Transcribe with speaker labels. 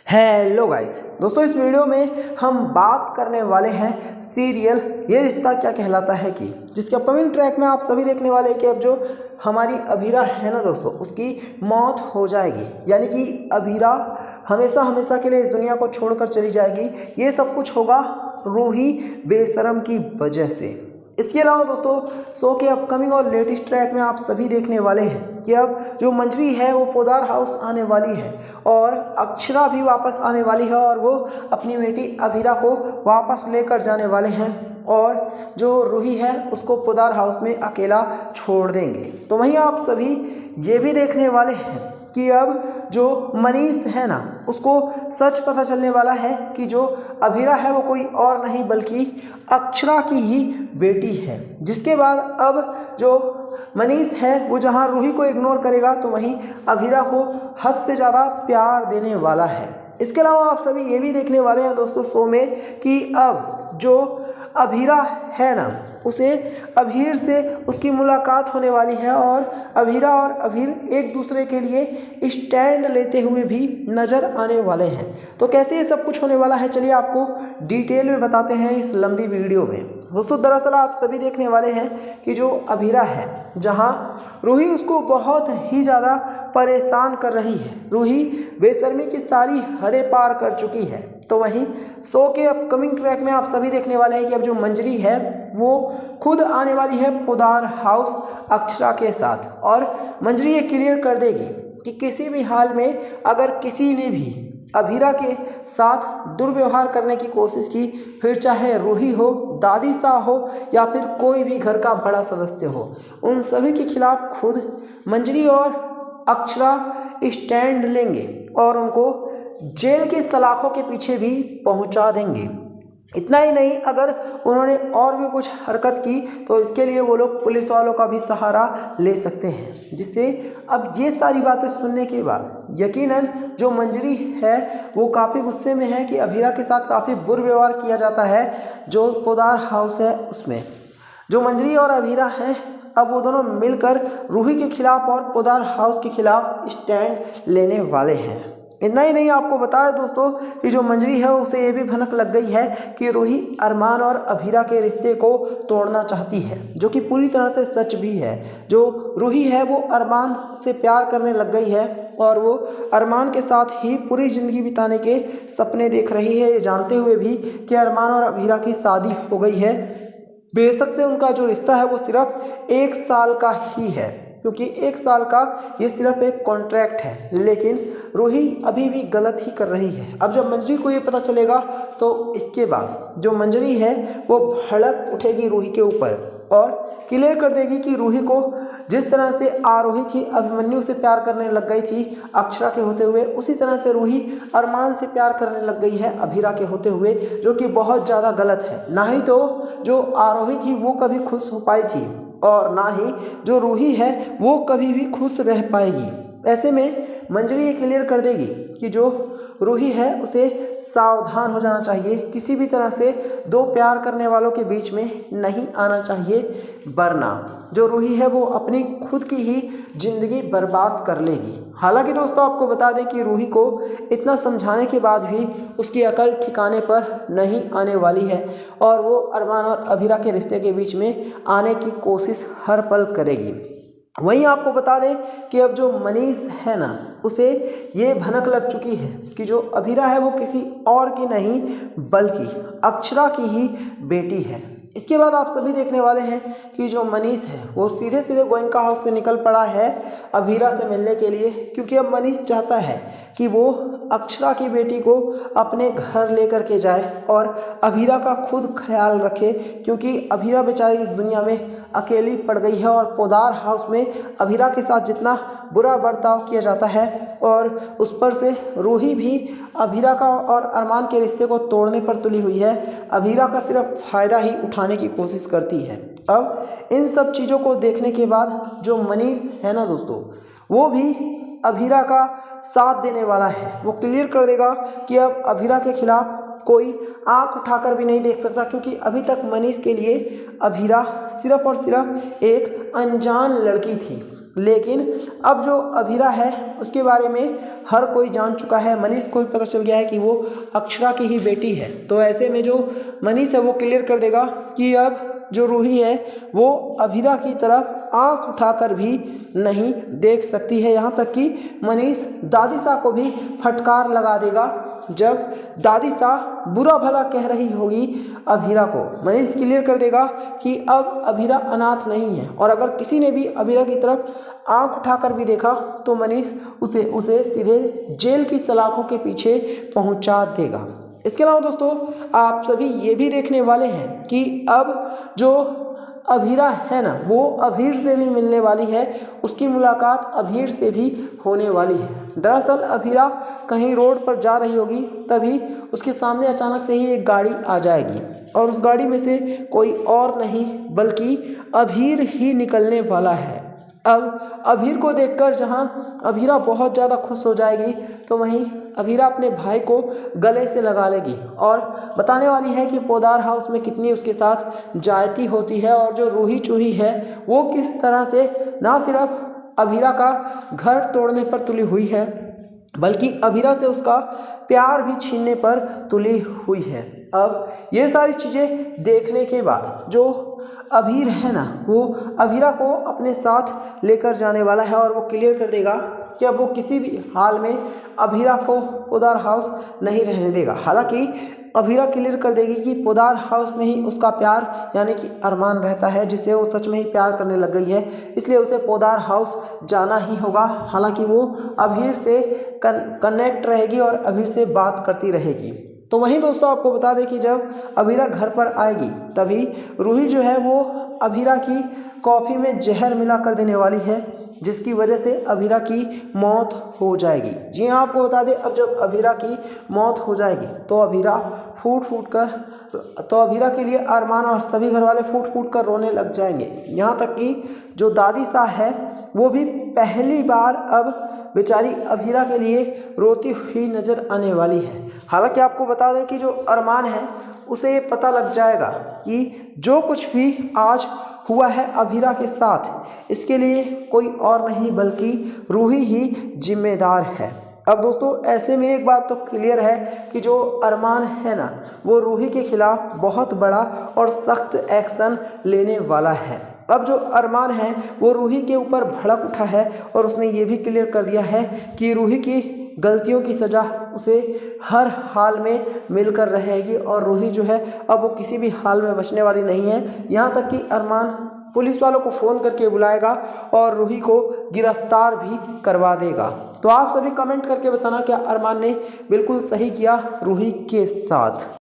Speaker 1: Hello guys दोस्तों, इस video में हम बात करने वाले हैं सीरियल ये रिश्ता क्या कहलाता है की, जिसके अपकमिंग ट्रैक में आप सभी देखने वाले हैं कि अब जो हमारी अभीरा है ना दोस्तों, उसकी मौत हो जाएगी। यानी कि अभीरा हमेशा हमेशा के लिए इस दुनिया को छोड़कर चली जाएगी। ये सब कुछ होगा रूही बेशरम की वजह से। इसके अलावा दोस्तों, शो के अपकमिंग और लेटेस्ट ट्रैक में आप सभी देखने वाले हैं कि अब जो मंजरी है वो पोदार हाउस आने वाली है और अक्षरा भी वापस आने वाली है और वो अपनी बेटी अभीरा को वापस लेकर जाने वाले हैं और जो रूही है उसको पोदार हाउस में अकेला छोड़ देंगे। तो वहीं आप सभी ये भी देखने वाले हैं कि अब जो मनीष है ना, उसको सच पता चलने वाला है कि जो अभीरा है वो कोई और नहीं बल्कि अक्षरा की ही बेटी है। जिसके बाद अब जो मनीष है वो जहां रूही को इग्नोर करेगा तो वहीं अभीरा को हद से ज़्यादा प्यार देने वाला है। इसके अलावा आप सभी ये भी देखने वाले हैं दोस्तों शो में कि अब जो अभीरा है ना, उसे अभीर से उसकी मुलाकात होने वाली है और अभीरा और अभीर एक दूसरे के लिए स्टैंड लेते हुए भी नज़र आने वाले हैं। तो कैसे ये सब कुछ होने वाला है, चलिए आपको डिटेल में बताते हैं इस लंबी वीडियो में। दोस्तों दरअसल आप सभी देखने वाले हैं कि जो अभीरा है, जहां रूही उसको बहुत ही ज़्यादा परेशान कर रही है। रूही बेशर्मी की सारी हदें पार कर चुकी है। तो वहीं शो के अपकमिंग ट्रैक में आप सभी देखने वाले हैं कि अब जो मंजरी है वो खुद आने वाली है पोदार हाउस अक्षरा के साथ और मंजरी ये क्लियर कर देगी कि किसी भी हाल में अगर किसी ने भी अभीरा के साथ दुर्व्यवहार करने की कोशिश की, फिर चाहे रूही हो, दादी सा हो या फिर कोई भी घर का बड़ा सदस्य हो, उन सभी के खिलाफ खुद मंजरी और अक्षरा स्टैंड लेंगे और उनको जेल की सलाखों के पीछे भी पहुंचा देंगे। इतना ही नहीं, अगर उन्होंने और भी कुछ हरकत की तो इसके लिए वो लोग पुलिस वालों का भी सहारा ले सकते हैं। जिससे अब ये सारी बातें सुनने के बाद यकीनन जो मंजरी है वो काफ़ी गुस्से में है कि अभीरा के साथ काफ़ी दुर्व्यवहार किया जाता है। जो पोदार हाउस है उसमें जो मंजरी और अभीरा हैं, अब वो दोनों मिलकर रूही के खिलाफ और पोदार हाउस के खिलाफ स्टैंड लेने वाले हैं। इतना ही नहीं, आपको बताया दोस्तों कि जो मंजरी है उसे ये भी भनक लग गई है कि रूही अरमान और अभीरा के रिश्ते को तोड़ना चाहती है, जो कि पूरी तरह से सच भी है। जो रूही है वो अरमान से प्यार करने लग गई है और वो अरमान के साथ ही पूरी ज़िंदगी बिताने के सपने देख रही है, ये जानते हुए भी कि अरमान और अभीरा की शादी हो गई है। बेशक से उनका जो रिश्ता है वो सिर्फ 1 साल का ही है, क्योंकि 1 साल का ये सिर्फ एक कॉन्ट्रैक्ट है, लेकिन रूही अभी भी गलत ही कर रही है। अब जब मंजरी को ये पता चलेगा तो इसके बाद जो मंजरी है वो भड़क उठेगी रूही के ऊपर और क्लियर कर देगी कि रूही को जिस तरह से आरोही थी अभिमन्यु से प्यार करने लग गई थी अक्षरा के होते हुए, उसी तरह से रूही अरमान से प्यार करने लग गई है अभीरा के होते हुए, जो कि बहुत ज़्यादा गलत है। ना ही तो जो आरोही थी वो कभी खुश हो पाई थी और ना ही जो रूही है वो कभी भी खुश रह पाएगी। ऐसे में मंजरी ये क्लियर कर देगी कि जो रूही है उसे सावधान हो जाना चाहिए, किसी भी तरह से दो प्यार करने वालों के बीच में नहीं आना चाहिए, वरना जो रूही है वो अपनी खुद की ही ज़िंदगी बर्बाद कर लेगी। हालांकि दोस्तों आपको बता दें कि रूही को इतना समझाने के बाद भी उसकी अकल ठिकाने पर नहीं आने वाली है और वो अरमान और अभीरा के रिश्ते के बीच में आने की कोशिश हर पल करेगी। वहीं आपको बता दें कि अब जो मनीष है ना, उसे ये भनक लग चुकी है कि जो अभीरा है वो किसी और की नहीं बल्कि अक्षरा की ही बेटी है। इसके बाद आप सभी देखने वाले हैं कि जो मनीष है वो सीधे सीधे गोयनका हाउस से निकल पड़ा है अभीरा से मिलने के लिए, क्योंकि अब मनीष चाहता है कि वो अक्षरा की बेटी को अपने घर लेकर के जाए और अभीरा का खुद ख्याल रखे, क्योंकि अभीरा बेचारी इस दुनिया में अकेली पड़ गई है और पोदार हाउस में अभीरा के साथ जितना बुरा बर्ताव किया जाता है और उस पर से रूही भी अभीरा का और अरमान के रिश्ते को तोड़ने पर तुली हुई है। अभीरा का सिर्फ फ़ायदा ही उठाने की कोशिश करती है। अब इन सब चीज़ों को देखने के बाद जो मनीष है ना दोस्तों, वो भी अभीरा का साथ देने वाला है। वो क्लियर कर देगा कि अब अभीरा के खिलाफ कोई आंख उठाकर भी नहीं देख सकता, क्योंकि अभी तक मनीष के लिए अभीरा सिर्फ और सिर्फ एक अनजान लड़की थी। लेकिन अब जो अभीरा है उसके बारे में हर कोई जान चुका है। मनीष को भी पता चल गया है कि वो अक्षरा की ही बेटी है। तो ऐसे में जो मनीष है वो क्लियर कर देगा कि अब जो रूही है वो अभीरा की तरफ आंख उठाकर भी नहीं देख सकती है। यहाँ तक कि मनीष दादीसा को भी फटकार लगा देगा। जब दादीसा बुरा भला कह रही होगी अभीरा को, मनीष क्लियर कर देगा कि अब अभीरा अनाथ नहीं है, और अगर किसी ने भी अभीरा की तरफ आंख उठाकर भी देखा तो मनीष उसे सीधे जेल की सलाखों के पीछे पहुंचा देगा। इसके अलावा दोस्तों आप सभी ये भी देखने वाले हैं कि अब जो अभीरा है ना वो अभीर से भी मिलने वाली है, उसकी मुलाकात अभीर से भी होने वाली है। दरअसल अभीरा कहीं रोड पर जा रही होगी, तभी उसके सामने अचानक से ही एक गाड़ी आ जाएगी और उस गाड़ी में से कोई और नहीं बल्कि अभीर ही निकलने वाला है। अब अभीर को देखकर जहां अभीरा बहुत ज़्यादा खुश हो जाएगी, तो वहीं अभीरा अपने भाई को गले से लगा लेगी और बताने वाली है कि पोदार हाउस में कितनी उसके साथ जायती होती है और जो रूही चूही है वो किस तरह से ना सिर्फ अभीरा का घर तोड़ने पर तुली हुई है बल्कि अभीरा से उसका प्यार भी छीनने पर तुली हुई है। अब ये सारी चीज़ें देखने के बाद जो अभीर है ना वो अभीरा को अपने साथ लेकर जाने वाला है और वो क्लियर कर देगा कि अब वो किसी भी हाल में अभीरा को पोदार हाउस नहीं रहने देगा। हालांकि अभीरा क्लियर कर देगी कि पोदार हाउस में ही उसका प्यार यानी कि अरमान रहता है, जिसे वो सच में ही प्यार करने लग गई है, इसलिए उसे पोदार हाउस जाना ही होगा। हालांकि वो अभीर से कनेक्ट रहेगी और अभीर से बात करती रहेगी। तो वहीं दोस्तों आपको बता दें कि जब अभीरा घर पर आएगी तभी रूही जो है वो अभीरा की कॉफ़ी में जहर मिला कर देने वाली है, जिसकी वजह से अभीरा की मौत हो जाएगी। जी हाँ, आपको बता दें अब जब अभीरा की मौत हो जाएगी तो अभीरा के लिए अरमान और सभी घर वाले फूट फूट कर रोने लग जाएंगे। यहाँ तक कि जो दादीसा है वो भी पहली बार अब बेचारी अभीरा के लिए रोती हुई नज़र आने वाली है। हालांकि आपको बता दें कि जो अरमान है उसे ये पता लग जाएगा कि जो कुछ भी आज हुआ है अभीरा के साथ, इसके लिए कोई और नहीं बल्कि रूही ही जिम्मेदार है। अब दोस्तों ऐसे में एक बात तो क्लियर है कि जो अरमान है ना वो रूही के खिलाफ बहुत बड़ा और सख्त एक्शन लेने वाला है। अब जो अरमान है वो रूही के ऊपर भड़क उठा है और उसने ये भी क्लियर कर दिया है कि रूही की गलतियों की सज़ा उसे हर हाल में मिलकर रहेगी और रूही जो है अब वो किसी भी हाल में बचने वाली नहीं है। यहाँ तक कि अरमान पुलिस वालों को फ़ोन करके बुलाएगा और रूही को गिरफ्तार भी करवा देगा। तो आप सभी कमेंट करके बताना क्या अरमान ने बिल्कुल सही किया रूही के साथ।